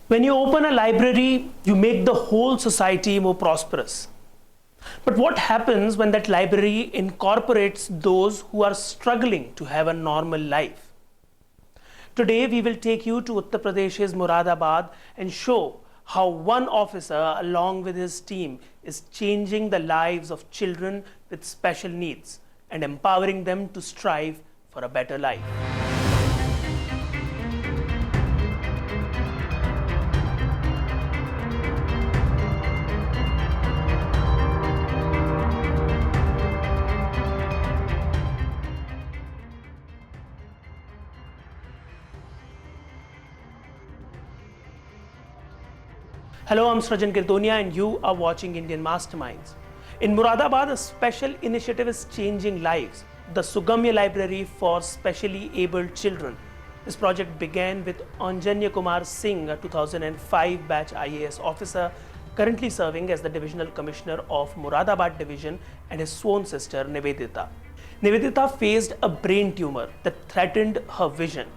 When you open a library, you make the whole society more prosperous. But what happens when that library incorporates those who are struggling to have a normal life? Today, we will take you to Uttar Pradesh's Moradabad and show how one officer, along with his team, is changing the lives of children with special needs and empowering them to strive for a better life. Hello, I'm Srajan Kirdonia and you are watching Indian Masterminds. In Moradabad, a special initiative is changing lives, the Sugamya Library for Specially Abled Children. This project began with Anjanya Kumar Singh, a 2005 batch IAS officer, currently serving as the Divisional Commissioner of Moradabad Division, and his sworn sister Nivedita. Nivedita faced a brain tumor that threatened her vision,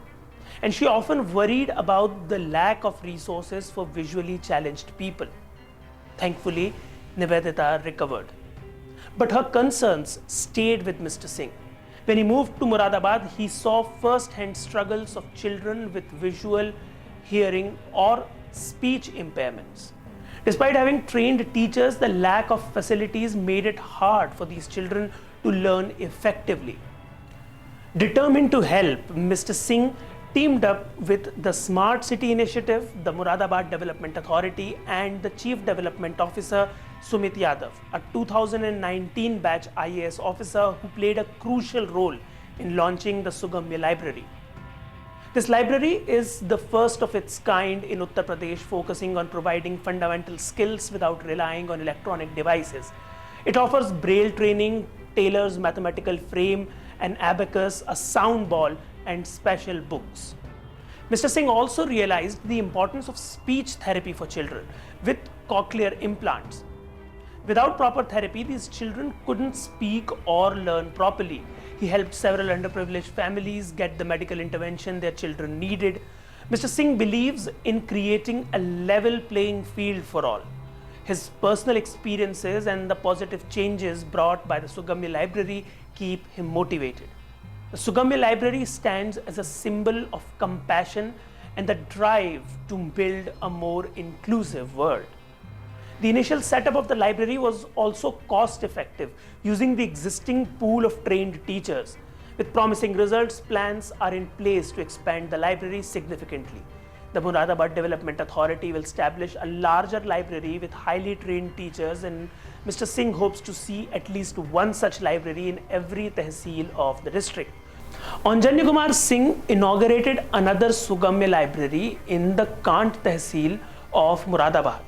and she often worried about the lack of resources for visually challenged people. Thankfully, Nivedita recovered. But her concerns stayed with Mr. Singh. When he moved to Moradabad, he saw first-hand struggles of children with visual, hearing, or speech impairments. Despite having trained teachers, the lack of facilities made it hard for these children to learn effectively. Determined to help, Mr. Singh teamed up with the Smart City Initiative, the Moradabad Development Authority, and the Chief Development Officer Sumit Yadav, a 2019 batch IAS officer who played a crucial role in launching the Sugamya Library. This library is the first of its kind in Uttar Pradesh, focusing on providing fundamental skills without relying on electronic devices. It offers braille training, tailors mathematical frame, an abacus, a sound ball, and special books. Mr. Singh also realized the importance of speech therapy for children with cochlear implants. Without proper therapy, these children couldn't speak or learn properly. He helped several underprivileged families get the medical intervention their children needed. Mr. Singh believes in creating a level playing field for all. His personal experiences and the positive changes brought by the Sugamya Library keep him motivated. The Sugamya Library stands as a symbol of compassion and the drive to build a more inclusive world. The initial setup of the library was also cost-effective, using the existing pool of trained teachers. With promising results, plans are in place to expand the library significantly. The Moradabad Development Authority will establish a larger library with highly trained teachers, and Mr. Singh hopes to see at least one such library in every tehsil of the district. Anjanya Kumar Singh inaugurated another Sugamya Library in the Kant tehsil of Moradabad.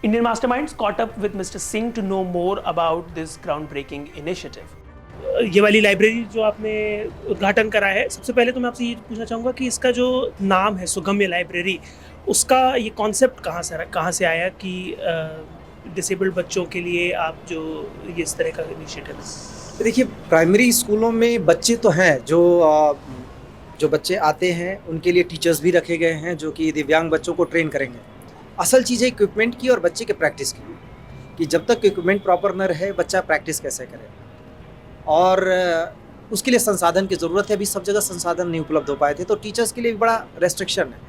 Indian Masterminds caught up with Mr. Singh to know more about this groundbreaking initiative. ये वाली library जो आपने उद्घाटन करा है, सबसे पहले तो मैं आपसे ये पूछना चाहूँगा कि इसका जो नाम है सुगम्य लाइब्रेरी, उसका ये कॉन्सेप्ट कहाँ से आया कि डिसेबल्ड बच्चों के लिए आप जो ये इस तरह का इनिशिएटिव? देखिए, प्राइमरी स्कूलों में बच्चे तो हैं जो बच्चे आते हैं उनके लिए टीचर्स भी रखे गए हैं जो कि दिव्यांग बच्चों को ट्रेन करेंगे। असल चीज़ है इक्विपमेंट की और बच्चे के प्रैक्टिस की, कि जब तक इक्विपमेंट प्रॉपर न रहे बच्चा प्रैक्टिस कैसे करे, और उसके लिए संसाधन की ज़रूरत है। अभी सब जगह संसाधन नहीं उपलब्ध हो पाए थे, तो टीचर्स के लिए भी बड़ा रेस्ट्रिक्शन है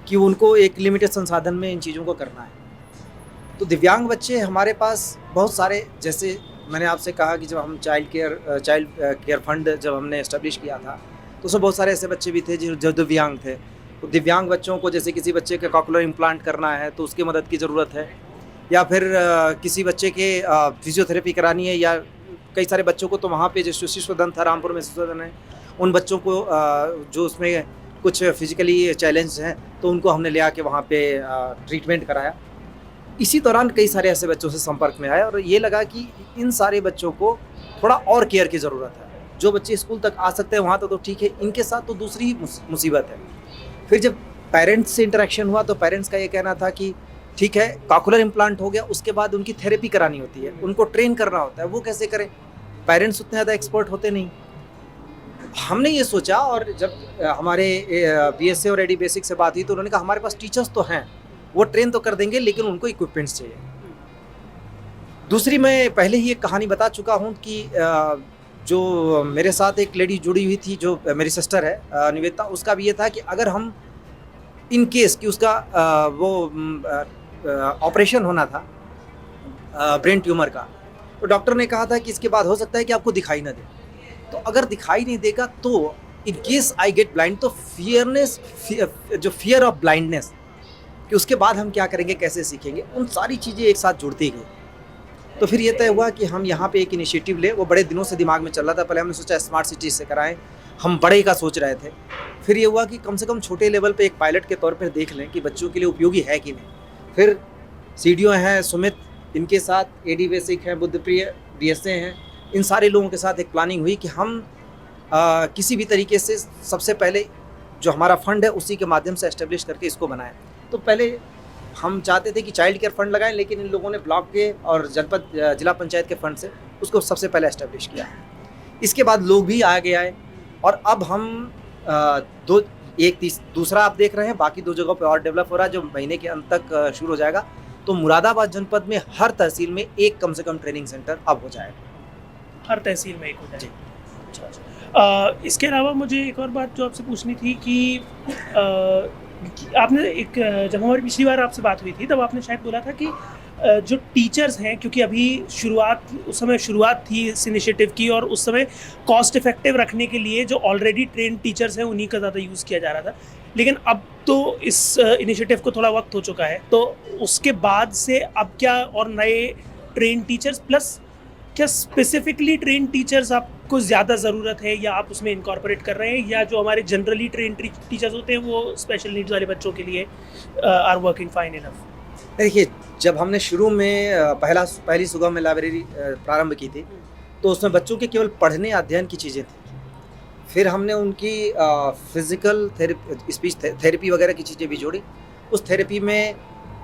कि उनको एक लिमिटेड संसाधन में इन चीज़ों को करना है। तो दिव्यांग बच्चे हमारे पास बहुत सारे, जैसे मैंने आपसे कहा कि जब हम चाइल्ड केयर फंड जब हमने एस्टेब्लिश किया था तो उसमें बहुत सारे ऐसे बच्चे भी थे जो दिव्यांग थे। तो दिव्यांग बच्चों को जैसे किसी बच्चे के कॉक्युलर इम्प्लांट करना है तो उसकी मदद की ज़रूरत है, या फिर किसी बच्चे के फिजियोथेरेपी करानी है, या कई सारे बच्चों को तो वहाँ पे जो शिशुदन था, रामपुर में शिशुदन है, उन बच्चों को जो उसमें कुछ फिजिकली चैलेंज हैं तो उनको हमने ले आके वहाँ पे ट्रीटमेंट कराया। इसी दौरान कई सारे ऐसे बच्चों से संपर्क में आए और ये लगा कि इन सारे बच्चों को थोड़ा और केयर की ज़रूरत है। जो बच्चे स्कूल तक आ सकते हैं वहाँ तो ठीक है, इनके साथ तो दूसरी ही मुसीबत है। फिर जब पेरेंट्स से इंटरेक्शन हुआ तो पेरेंट्स का ये कहना था कि ठीक है, कॉक्युलर इम्प्लांट हो गया, उसके बाद उनकी थेरेपी करानी होती है, उनको ट्रेन करना होता है, वो कैसे करें? पेरेंट्स उतने ज़्यादा एक्सपर्ट होते नहीं। हमने ये सोचा, और जब हमारे BSA और AD बेसिक से बात हुई तो उन्होंने कहा हमारे पास टीचर्स तो हैं, वो ट्रेन तो कर देंगे लेकिन उनको इक्विपमेंट्स चाहिए। दूसरी, मैं पहले ही एक कहानी बता चुका हूँ कि जो मेरे साथ एक लेडी जुड़ी हुई थी जो मेरी सिस्टर है निवेदिता, उसका भी ये था कि अगर हम इन केस कि उसका वो ऑपरेशन होना था ब्रेन ट्यूमर का, तो डॉक्टर ने कहा था कि इसके बाद हो सकता है कि आपको दिखाई ना दे। तो अगर दिखाई नहीं देगा तो in case I get blind, तो जो फियर ऑफ ब्लाइंडनेस कि उसके बाद हम क्या करेंगे, कैसे सीखेंगे, उन सारी चीज़ें एक साथ जुड़ती गई। तो फिर ये तय हुआ कि हम यहाँ पे एक इनिशिएटिव ले। वो बड़े दिनों से दिमाग में चल रहा था। पहले हमने सोचा स्मार्ट सिटी से कराएं, हम बड़े का सोच रहे थे। फिर ये हुआ कि कम से कम छोटे लेवल पे एक पायलट के तौर पर देख लें कि बच्चों के लिए उपयोगी है कि नहीं। फिर सीडीओ हैं सुमित, इनके साथ एडी बेसिक हैं, बुद्धप्रिय, डीएसए हैं, इन सारे लोगों के साथ एक प्लानिंग हुई कि हम किसी भी तरीके से सबसे पहले जो हमारा फंड है उसी के माध्यम से एस्टेब्लिश करके इसको बनाएं। तो पहले हम चाहते थे कि चाइल्ड केयर फंड लगाएं, लेकिन इन लोगों ने ब्लॉक के और जनपद जिला पंचायत के फंड से उसको सबसे पहले एस्टेब्लिश किया। इसके बाद लोग भी आगे आए और अब हम दूसरा आप देख रहे हैं, बाकी 2 जगहों पे और डेवलप हो रहा है जो महीने के अंत तक शुरू हो जाएगा। तो मुरादाबाद जनपद में हर तहसील में एक कम से कम ट्रेनिंग सेंटर अब हो जाएगा। हर तहसील में एक हो जाए। अच्छा। इसके अलावा मुझे एक और बात जो आपसे पूछनी थी कि आपने जब हमारी पिछली बार आपसे बात हुई थी तब आपने शायद बोला था कि जो टीचर्स हैं, क्योंकि अभी उस समय शुरुआत थी इस इनिशिएटिव की और उस समय कॉस्ट इफेक्टिव रखने के लिए जो ऑलरेडी ट्रेंड टीचर्स हैं उन्हीं का ज़्यादा यूज़ किया जा रहा था, लेकिन अब तो इस इनिशिएटिव को थोड़ा वक्त हो चुका है। तो उसके बाद से अब क्या और नए ट्रेन टीचर्स प्लस क्या स्पेसिफिकली ट्रेन टीचर्स आपको ज़्यादा ज़रूरत है या आप उसमें इनकॉर्पोरेट कर रहे हैं, या जो हमारे जनरली ट्रेन टीचर्स होते हैं वो स्पेशल नीड्स वाले बच्चों के लिए आर वर्किंग फाइन इनफ? देखिए, जब हमने शुरू में पहली सुगम्य लाइब्रेरी प्रारंभ की थी तो उसमें बच्चों के केवल पढ़ने अध्ययन की चीज़ें थी। फिर हमने उनकी फिजिकल थेरेपी, स्पीच थेरेपी वगैरह की चीज़ें भी जोड़ी। उस थेरेपी में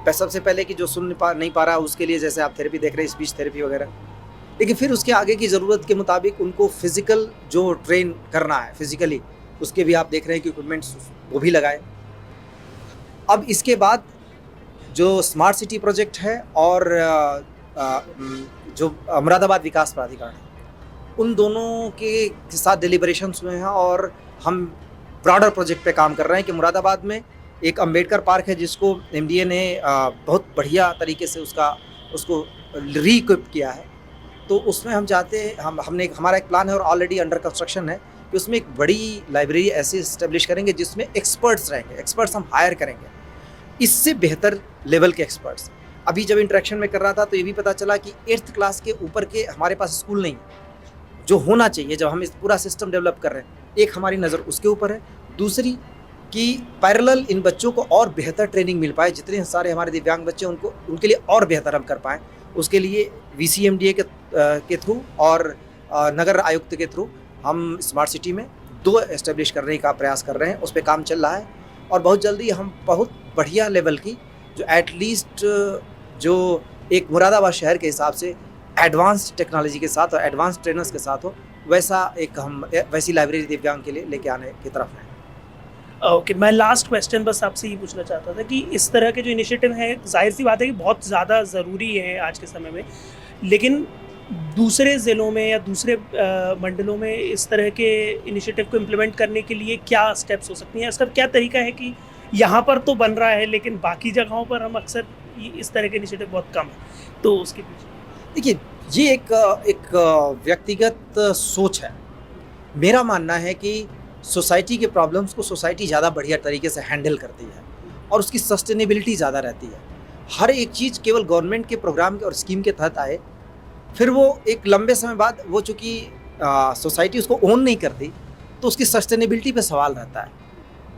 सबसे पहले कि जो नहीं पा रहा उसके लिए जैसे आप थेरेपी देख रहे हैं, स्पीच थेरेपी वगैरह, लेकिन फिर उसके आगे की ज़रूरत के मुताबिक उनको फिज़िकल जो ट्रेन करना है फिज़िकली, उसके भी आप देख रहे हैं कि इक्विपमेंट्स वो भी लगाए। अब इसके बाद जो स्मार्ट सिटी प्रोजेक्ट है और जो मुरादाबाद विकास प्राधिकरण है, उन दोनों के साथ डिलिबरेशंस हुए हैं और हम ब्रॉडर प्रोजेक्ट पे काम कर रहे हैं कि मुरादाबाद में एक अंबेडकर पार्क है जिसको एमडीए ने बहुत बढ़िया तरीके से उसको री-इक्विप किया है। तो उसमें हम चाहते हैं, हमारा एक प्लान है और ऑलरेडी अंडर कंस्ट्रक्शन है कि उसमें एक बड़ी लाइब्रेरी ऐसी इस्टेब्लिश करेंगे जिसमें एक्सपर्ट्स रहेंगे। एक्सपर्ट्स हम हायर करेंगे, इससे बेहतर लेवल के एक्सपर्ट्स। अभी जब इंटरेक्शन में कर रहा था तो ये भी पता चला कि 8th क्लास के ऊपर के हमारे पास स्कूल नहीं है, जो होना चाहिए जब हम इस पूरा सिस्टम डेवलप कर रहे हैं। एक हमारी नज़र उसके ऊपर है, दूसरी कि पैरेलल इन बच्चों को और बेहतर ट्रेनिंग मिल पाए, जितने सारे हमारे दिव्यांग बच्चे उनके लिए और बेहतर हम कर पाएँ। उसके लिए VCMDA के थ्रू और नगर आयुक्त के थ्रू हम स्मार्ट सिटी में 2 एस्टेब्लिश करने का प्रयास कर रहे हैं। उस पर काम चल रहा है और बहुत जल्दी हम बहुत बढ़िया लेवल की जो एटलीस्ट जो एक मुरादाबाद शहर के हिसाब से एडवांस्ड टेक्नोलॉजी के साथ और एडवांस ट्रेनर्स के साथ हो, वैसी लाइब्रेरी दिव्यांग के लिए लेके आने की तरफ है। ओके, मैं लास्ट क्वेश्चन बस आपसे ये पूछना चाहता था कि इस तरह के जो इनिशिएटिव हैं, जाहिर सी बात है कि बहुत ज़्यादा ज़रूरी है आज के समय में, लेकिन दूसरे ज़िलों में या दूसरे मंडलों में इस तरह के इनिशिएटिव को इम्प्लीमेंट करने के लिए क्या स्टेप्स हो सकती हैं? इसका क्या तरीका है कि यहाँ पर तो बन रहा है लेकिन बाकी जगहों पर हम अक्सर इस तरह के इनिशिएटिव बहुत कम है, तो उसके पीछे? देखिए, ये एक व्यक्तिगत सोच है। मेरा मानना है कि सोसाइटी के प्रॉब्लम्स को सोसाइटी ज़्यादा बढ़िया तरीके से हैंडल करती है और उसकी सस्टेनेबिलिटी ज़्यादा रहती है। हर एक चीज़ केवल गवर्नमेंट के प्रोग्राम और स्कीम के तहत आए, फिर वो एक लंबे समय बाद वो चूँकि सोसाइटी उसको ओन नहीं करती तो उसकी सस्टेनेबिलिटी पे सवाल रहता है।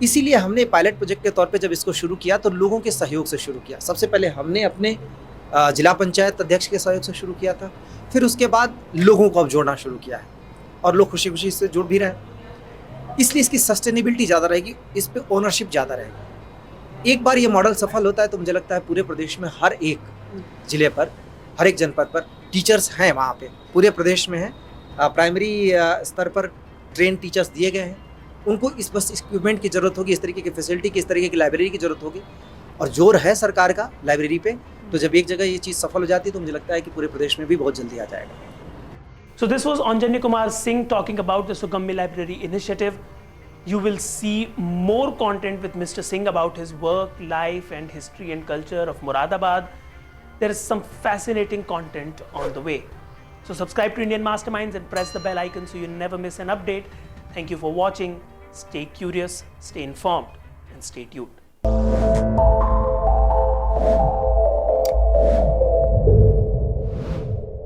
इसीलिए हमने पायलट प्रोजेक्ट के तौर पे जब इसको शुरू किया तो लोगों के सहयोग से शुरू किया। सबसे पहले हमने अपने जिला पंचायत अध्यक्ष के सहयोग से शुरू किया था, फिर उसके बाद लोगों को अब जोड़ना शुरू किया है और लोग खुशी खुशी से जुड़ भी रहे हैं। इसलिए इसकी सस्टेनेबिलिटी ज़्यादा रहेगी, इस पे ओनरशिप ज़्यादा रहेगी। एक बार ये मॉडल सफल होता है तो मुझे लगता है पूरे प्रदेश में हर एक ज़िले पर, हर एक जनपद पर टीचर्स हैं, वहाँ पे पूरे प्रदेश में हैं। प्राइमरी स्तर पर ट्रेन टीचर्स दिए गए हैं। उनको बस इक्विपमेंट की ज़रूरत होगी, इस तरीके की फैसिलिटी की, इस तरीके की लाइब्रेरी की ज़रूरत होगी और जोर है सरकार का लाइब्रेरी पे, तो जब एक जगह ये चीज़ सफल हो जाती है तो मुझे लगता है कि पूरे प्रदेश में भी बहुत जल्दी आ जाएगा। So this was Anjanya Kumar Singh talking about the Sugamya Library initiative. You will see more content with Mr. Singh about his work, life and history and culture of Moradabad. There is some fascinating content on the way. So subscribe to Indian Masterminds and press the bell icon so you never miss an update. Thank you for watching. Stay curious, stay informed and stay tuned.